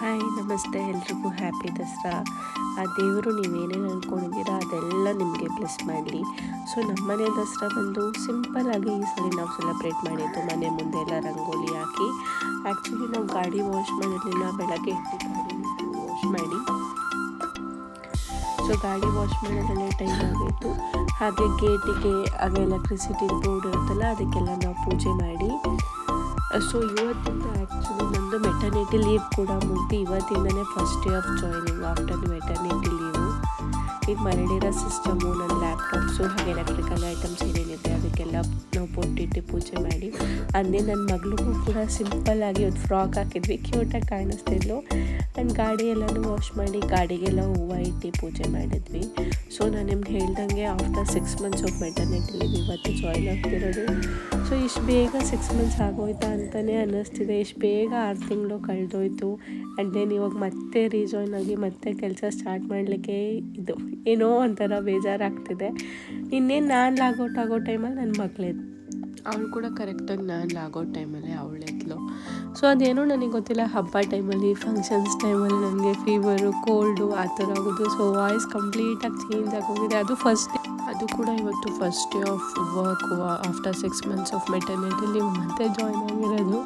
Hi ನಮಸ್ತೆ ಎಲ್ರಿಗೂ happy Dasara. ಆ ದೇವರು ನೀವೇನೇನು ಅಂದ್ಕೊಂಡಿದ್ದೀರಾ ಅದೆಲ್ಲ ನಿಮಗೆ ಬ್ಲೆಸ್ ಮಾಡಲಿ. ಸೊ ನಮ್ಮನೆ ದಸರಾ ಬಂದು ಸಿಂಪಲ್ಲಾಗಿ ಈ ಸಲ ನಾವು ಸೆಲೆಬ್ರೇಟ್ ಮಾಡಿದ್ದು. ಮನೆ ಮುಂದೆ ಎಲ್ಲ ರಂಗೋಲಿ ಹಾಕಿ ಆ್ಯಕ್ಚುಲಿ ನಾವು ಗಾಡಿ ವಾಶ್ ಮಾಡಿರಲಿಲ್ಲ. ಬೆಳಗ್ಗೆ ಎದ್ದು ಗಾಡಿ ವಾಶ್ ಮಾಡಿ ಸೊ ಗಾಡಿ ವಾಶ್ ಮಾಡೋದ್ರಲ್ಲೇ ಟೈಮ್ ಆಗಿತ್ತು. ಹಾಗೆ ಗೇಟಿಗೆ ಹಾಗೆ ಎಲೆಕ್ಟ್ರಿಸಿಟಿ ಬೋರ್ಡ್ ಇರುತ್ತಲ್ಲ ಅದಕ್ಕೆಲ್ಲ ನಾವು ಪೂಜೆ ಮಾಡಿ ಸೊ ಇವತ್ತಿಂದ ಆ್ಯಕ್ಚುಲಿ ನಂದು ಮೆಟರ್ನಿಟಿ ಲೀವ್ ಕೂಡ ಮುಗಿದು ಇವತ್ತಿಂದನೇ first day of joining after maternity leave. ಈಗ ಮರಳಿರೋ ಸಿಸ್ಟಮು, ನನ್ನ ಲ್ಯಾಪ್ಟಾಪ್ಸು ಹಾಗೆ ಎಲೆಕ್ಟ್ರಿಕಲ್ ಐಟಮ್ಸ್ ಏನೇನಿದೆ ಅದಕ್ಕೆಲ್ಲ ನಾವು ಪೊಟ್ಟಿಟ್ಟು ಪೂಜೆ ಮಾಡಿ ಅಂದೇ ನನ್ನ ಮಗಳಿಗೂ ಕೂಡ ಸಿಂಪಲ್ಲಾಗಿ ಒಂದು ಫ್ರಾಕ್ ಹಾಕಿದ್ವಿ, ಕ್ಯೂಟಾಗಿ ಕಾಣಿಸ್ತಿದ್ಲು. ಆ್ಯಂಡ್ ಗಾಡಿ ಎಲ್ಲನೂ ವಾಶ್ ಮಾಡಿ ಗಾಡಿಗೆಲ್ಲ ಹೂವು ಇಟ್ಟು ಪೂಜೆ ಮಾಡಿದ್ವಿ. ಸೊ ನಾನು ನಿಮ್ಗೆ ಹೇಳ್ದಂಗೆ after 6 months of maternity leave ಇವತ್ತು ಜಾಯ್ನ್ ಆಗ್ತಿರೋದು. ಸೊ ಇಷ್ಟು ಬೇಗ 6 months ಆಗೋಯ್ತಾ ಅಂತಲೇ ಅನ್ನಿಸ್ತಿದೆ. ಇಷ್ಟು ಬೇಗ 6 ತಿಂಗಳು ಕಳೆದೋಯ್ತು. ಆ್ಯಂಡ್ ದೆನ್ ಇವಾಗ ಮತ್ತೆ ರೀಜಾಯ್ನ್ ಆಗಿ ಮತ್ತೆ ಕೆಲಸ ಸ್ಟಾರ್ಟ್ ಮಾಡಲಿಕ್ಕೆ ಇದು ಏನೋ ಒಂಥರ ಬೇಜಾರಾಗ್ತಿದೆ. ಇನ್ನೇನು ನಾನು ಲಾಗೌಟ್ ಆಗೋ ಟೈಮಲ್ಲಿ ನನ್ನ ಮಗಳಿದ್ದು, ಅವಳು ಕೂಡ ಕರೆಕ್ಟಾಗಿ ನಾನು ಲಾಗೋ ಟೈಮಲ್ಲಿ ಅವಳೆದ್ಲು. ಸೊ ಅದೇನೋ ನನಗೆ ಗೊತ್ತಿಲ್ಲ, ಹಬ್ಬ ಟೈಮಲ್ಲಿ ಫಂಕ್ಷನ್ಸ್ ಟೈಮಲ್ಲಿ ನನಗೆ ಫೀವರು ಕೋಲ್ಡು ಆ ಥರ ಆಗೋದು. ಸೊ ವಾಯ್ಸ್ ಕಂಪ್ಲೀಟಾಗಿ ಚೇಂಜ್ ಆಗೋಗಿದೆ. ಅದು ಕೂಡ ಇವತ್ತು first day of work after 6 months of maternity leave ಮತ್ತೆ ಜಾಯ್ನ್ ಆಗಿರೋದು.